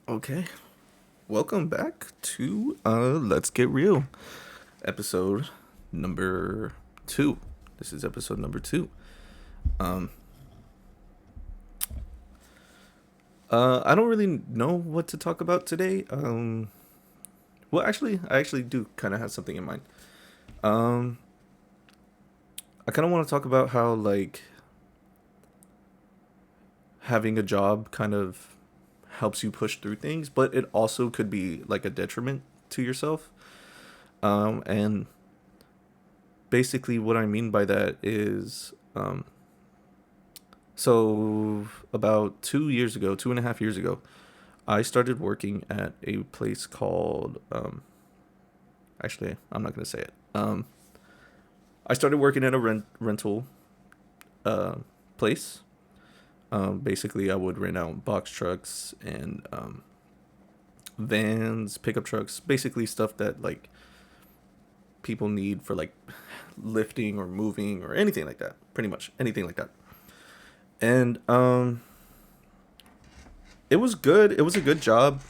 Okay, welcome back to Let's Get Real, episode number 2. This is episode number 2. Um I don't really know what to talk about today. Well, actually, I actually do kind of have something in mind. Um I kind of want to talk about how like having a job kind of helps you push through things, but it also could be like a detriment to yourself. And basically what I mean by that is so about 2 years ago, 2.5 years ago, I started working at a place called. Actually, I'm not gonna say it. I started working at a rental uh, place. Basically, I would rent out box trucks and vans, pickup trucks, basically stuff that like people need for like lifting or moving or anything like that. Pretty much anything like that. And it was good. It was a good job.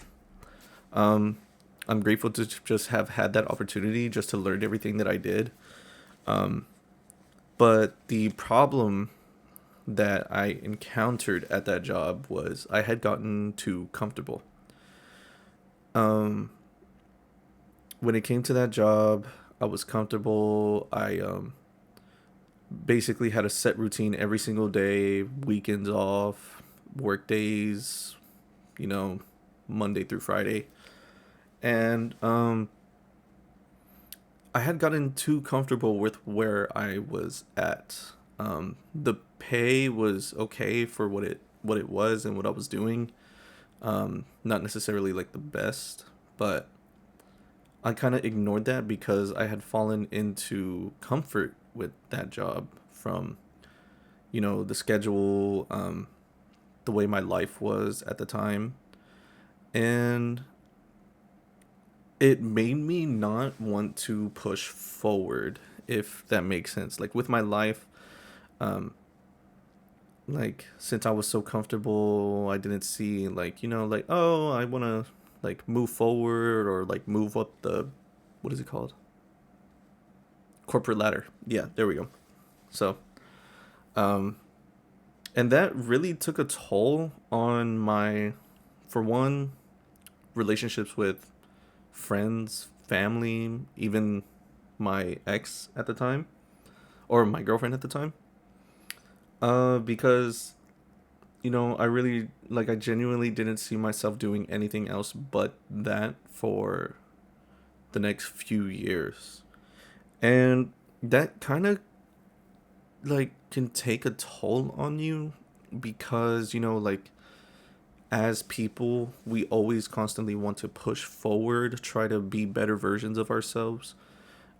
Um, I'm grateful to just have had that opportunity just to learn everything that I did. Um, but the problem that I encountered at that job was I had gotten too comfortable. Um, when it came to that job, I was comfortable. I basically had a set routine every single day, weekends off, work days, you know, Monday through Friday. And I had gotten too comfortable with where I was at. The pay was okay for what it was and what I was doing. Not necessarily like the best, but I kind of ignored that because I had fallen into comfort with that job from the schedule, the way my life was at the time, and it made me not want to push forward, if that makes sense. Like with my life, um, like since I was so comfortable, I didn't see like like, oh, I want to like move forward or like move up the, what is it called, corporate ladder. Yeah, there we go. So um and that really took a toll on my, for one, relationships with friends, family, even my ex at the time, or my girlfriend at the time. Because I genuinely didn't see myself doing anything else but that for the next few years. And that kind of like can take a toll on you because, like as people, we always constantly want to push forward, try to be better versions of ourselves.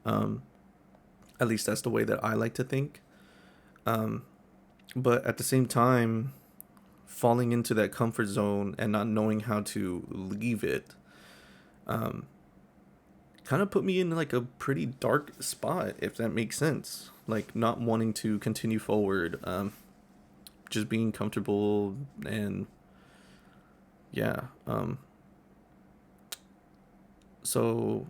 Um, at least that's the way that I like to think. Um, but at the same time, falling into that comfort zone and not knowing how to leave it um, kind of put me in like a pretty dark spot, if that makes sense. Like not wanting to continue forward, just being comfortable, and yeah. So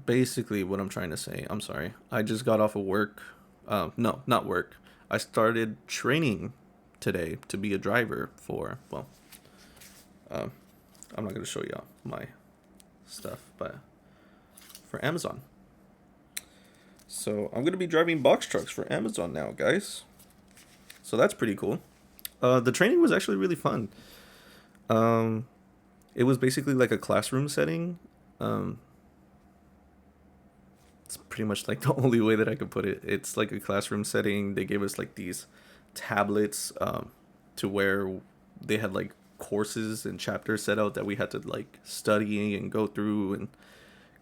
basically, what I'm trying to say, I'm sorry, I just got off of work. No, not work. I started training today to be a driver for, well, um, I'm not going to show y'all my stuff, but for Amazon. So I'm gonna be driving box trucks for Amazon now, guys. So that's pretty cool. The training was actually really fun. Um, it was basically like a classroom setting. Um, it's pretty much like the only way that I could put it. It's like a classroom setting. They gave us like these tablets to where they had like courses and chapters set out that we had to like study and go through, and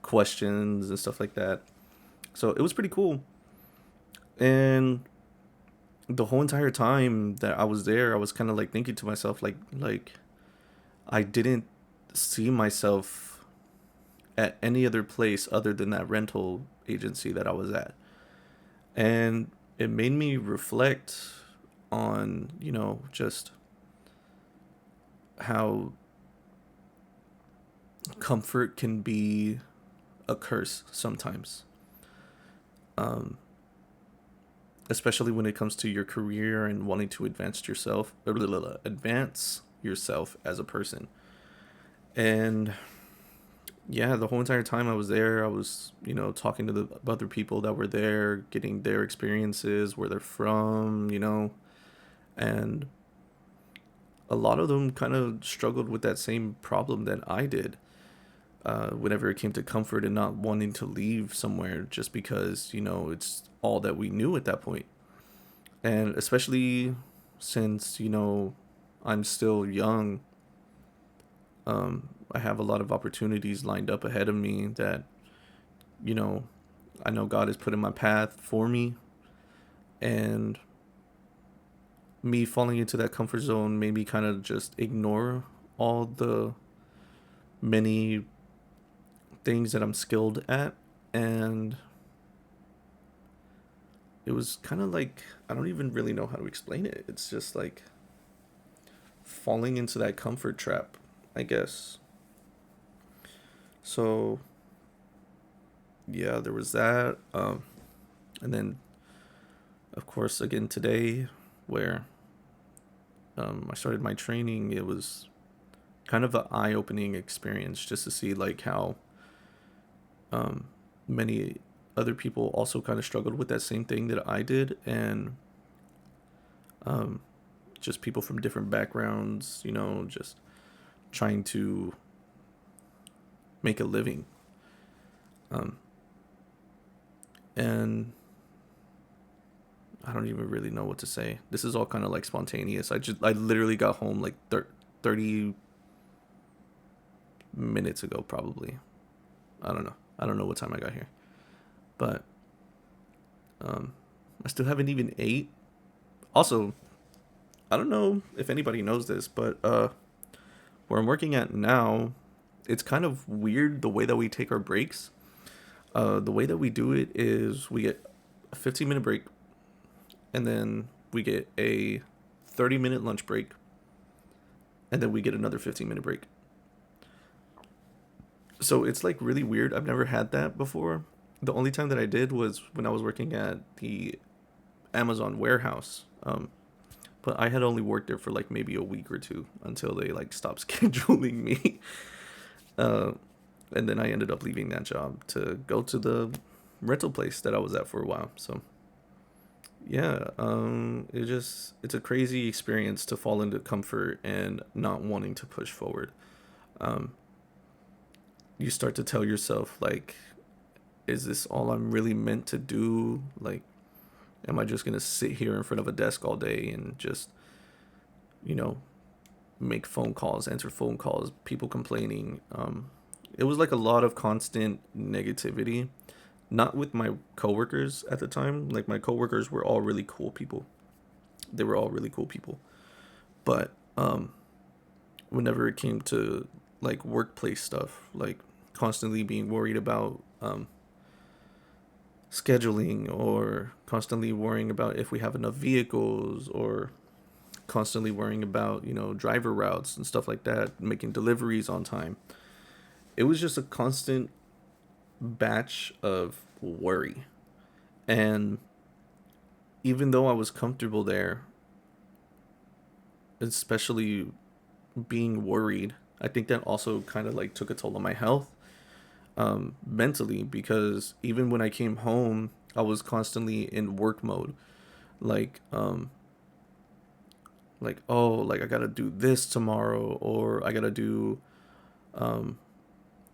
questions and stuff like that. So it was pretty cool. And the whole entire time that I was there, I was kind of like thinking to myself, like I didn't see myself at any other place other than that rental agency that I was at, and it made me reflect on just how comfort can be a curse sometimes. Um, Especially when it comes to your career and wanting to advance yourself as a person. And yeah, the whole entire time I was there, I was, talking to the other people that were there, getting their experiences, where they're from, and a lot of them kind of struggled with that same problem that I did. Whenever it came to comfort and not wanting to leave somewhere just because, it's all that we knew at that point. And especially since, I'm still young, I have a lot of opportunities lined up ahead of me that, you know, I know God has put in my path for me. And me falling into that comfort zone made me kind of just ignore all the many things that I'm skilled at. And it was kind of like, I don't even really know how to explain it. It's just like falling into that comfort trap, I guess. So, yeah, there was that. And then, of course, again today, where I started my training, it was kind of an eye-opening experience just to see like how many other people also kind of struggled with that same thing that I did, and just people from different backgrounds, just trying to make a living. And I don't even really know what to say. This is all kind of like spontaneous. I literally got home like 30 minutes ago, probably. I don't know. I don't know what time I got here. But I still haven't even ate. Also, I don't know if anybody knows this, but where I'm working at now, it's kind of weird the way that we take our breaks. The way that we do it is we get a 15-minute break, and then we get a 30-minute lunch break, and then we get another 15-minute break. So it's like really weird. I've never had that before. The only time that I did was when I was working at the Amazon warehouse. But I had only worked there for like maybe a week or two until they like stopped scheduling me. Uh, and then I ended up leaving that job to go to the rental place that I was at for a while. So yeah, it's a crazy experience to fall into comfort and not wanting to push forward. Um, you start to tell yourself like, is this all I'm really meant to do? Like, am I just gonna sit here in front of a desk all day and just, you know, make phone calls, answer phone calls, people complaining? It was like a lot of constant negativity. Not with my coworkers at the time. Like my coworkers were all really cool people. They were all really cool people. But whenever it came to like workplace stuff, like constantly being worried about scheduling, or constantly worrying about if we have enough vehicles, or constantly worrying about, driver routes and stuff like that, making deliveries on time. It was just a constant batch of worry. And even though I was comfortable there, especially being worried, I think that also kind of like took a toll on my health, mentally, because even when I came home, I was constantly in work mode. Like, oh, like I gotta do this tomorrow, or I gotta do um,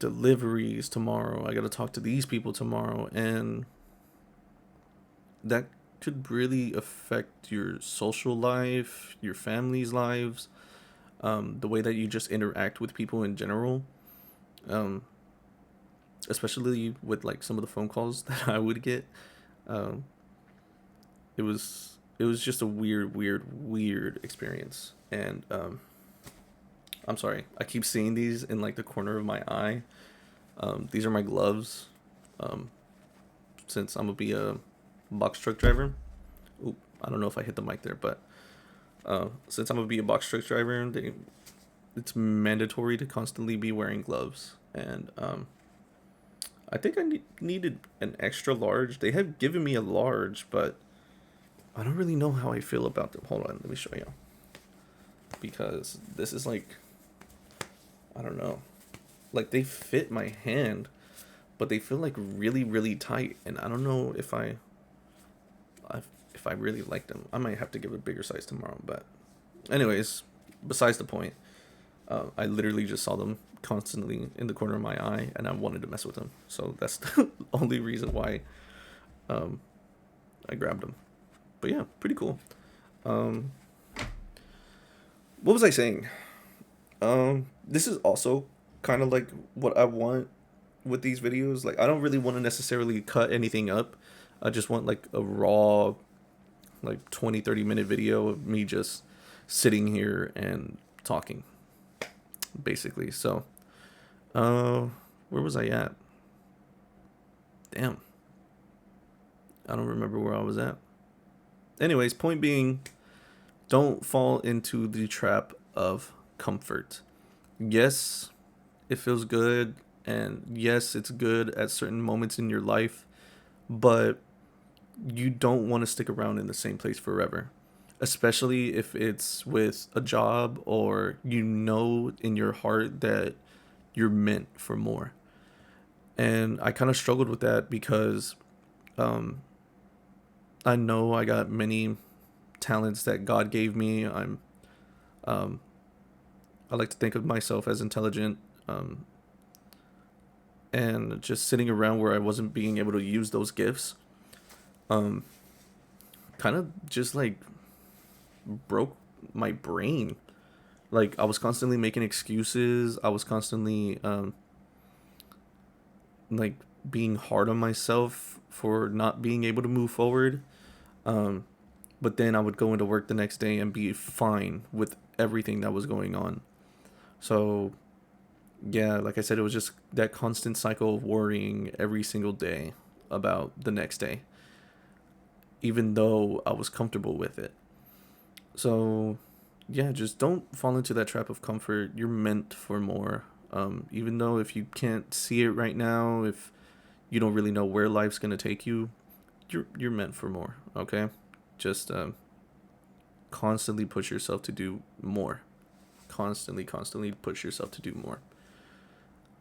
deliveries tomorrow. I gotta talk to these people tomorrow, and that could really affect your social life, your family's lives, the way that you just interact with people in general. Um, Especially with like some of the phone calls that I would get. Um, it was just a weird experience. And I'm sorry, I keep seeing these in like the corner of my eye. These are my gloves. Um, since I'm gonna be a box truck driver. I don't know if I hit the mic there, but since I'm gonna be a box truck driver, it's mandatory to constantly be wearing gloves, and I think I needed an extra large. They have given me a large, but I don't really know how I feel about them. Hold on, let me show you. Because this is like, I don't know. Like, they fit my hand, but they feel like really, really tight, and I don't know if I really like them. I might have to give a bigger size tomorrow, but anyways, besides the point. I literally just saw them constantly in the corner of my eye, and I wanted to mess with them. So that's the only reason why I grabbed them. But yeah, pretty cool. Um, what was I saying? This is also kind of like what I want with these videos. Like, I don't really want to necessarily cut anything up. I just want like a raw, like 20-30 minute video of me just sitting here and talking, basically. So, where was I at? Damn. I don't remember where I was at. Anyways, point being, don't fall into the trap of comfort. Yes, it feels good, and yes, it's good at certain moments in your life, but you don't want to stick around in the same place forever. Especially if it's with a job, or you know in your heart that you're meant for more. And I kind of struggled with that because um, I know I got many talents that God gave me. Um, I like to think of myself as intelligent, um, and just sitting around where I wasn't being able to use those gifts, um, kind of just like broke my brain. Like, I was constantly making excuses. I was constantly like being hard on myself for not being able to move forward. Um, but then I would go into work the next day and be fine with everything that was going on. So, yeah, like I said, it was just that constant cycle of worrying every single day about the next day, even though I was comfortable with it. So, yeah, just don't fall into that trap of comfort. You're meant for more. Even though if you can't see it right now, if you don't really know where life's gonna take you, you're meant for more. Okay, just constantly push yourself to do more. Constantly push yourself to do more.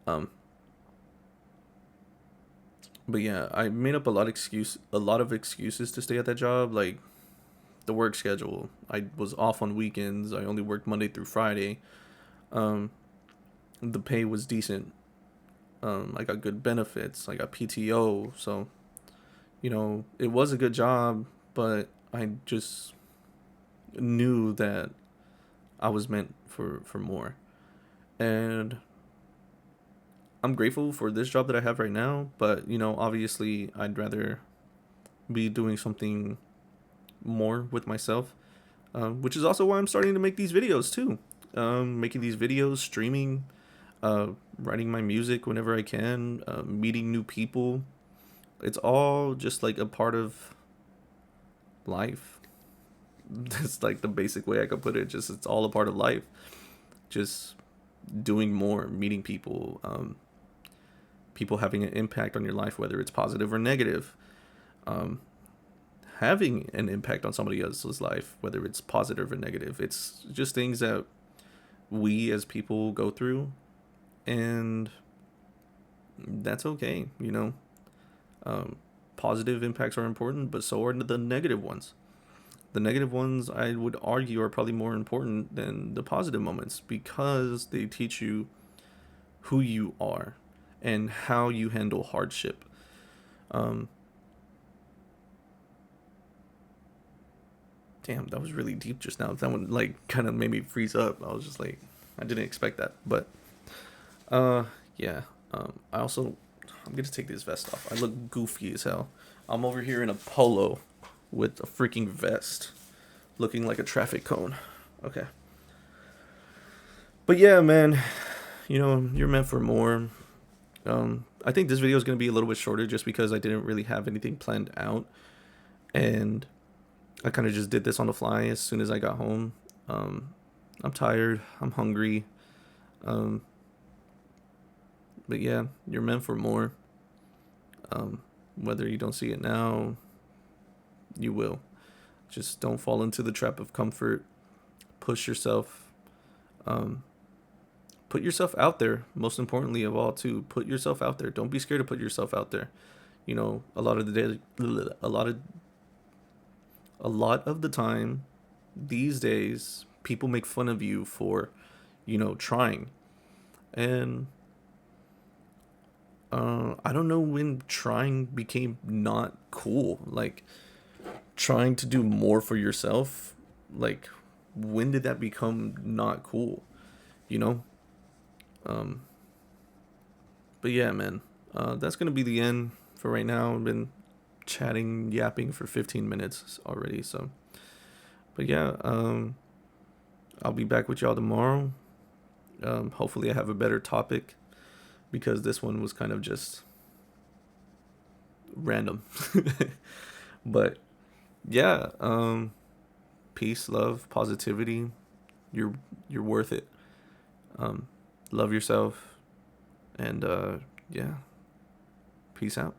Um, but yeah, I made up a lot of excuses to stay at that job, like the work schedule. I was off on weekends. I only worked Monday through Friday. Um, the pay was decent. I got good benefits. I got PTO. So, it was a good job, but I just knew that I was meant for more. And I'm grateful for this job that I have right now, but obviously I'd rather be doing something more with myself, which is also why I'm starting to make these videos too. Making these videos, streaming, writing my music whenever I can, meeting new people. It's all just like a part of life. That's like the basic way I could put it. Just, it's all a part of life. Just doing more, meeting people, people having an impact on your life, whether it's positive or negative. Um, Having an impact on somebody else's life, whether it's positive or negative. It's just things that we as people go through, and that's okay. Um, Positive impacts are important, but so are the negative ones. The negative ones, I would argue, are probably more important than the positive moments because they teach you who you are and how you handle hardship. Um, Damn, that was really deep just now. That one like kind of made me freeze up. I was just like, I didn't expect that. But uh, yeah. I also, I'm gonna take this vest off. I look goofy as hell. I'm over here in a polo with a freaking vest, looking like a traffic cone. Okay. But yeah, man, you're meant for more. I think this video is gonna be a little bit shorter just because I didn't really have anything planned out, and I kind of just did this on the fly as soon as I got home. I'm tired. I'm hungry. Um, but yeah, you're meant for more. Whether you don't see it now, you will. Just don't fall into the trap of comfort. Push yourself. Um, put yourself out there. Most importantly of all, too, put yourself out there. Don't be scared to put yourself out there. You know, a lot of the time these days, people make fun of you for, trying. And I don't know when trying became not cool. Like, trying to do more for yourself, like, when did that become not cool? You know? Um, but yeah, man, that's gonna be the end for right now. I've been chatting, yapping for 15 minutes already. So, but yeah, I'll be back with y'all tomorrow. Hopefully, I have a better topic because this one was kind of just random. But yeah, peace, love, positivity. You're you're worth it. Um, love yourself, and yeah, peace out.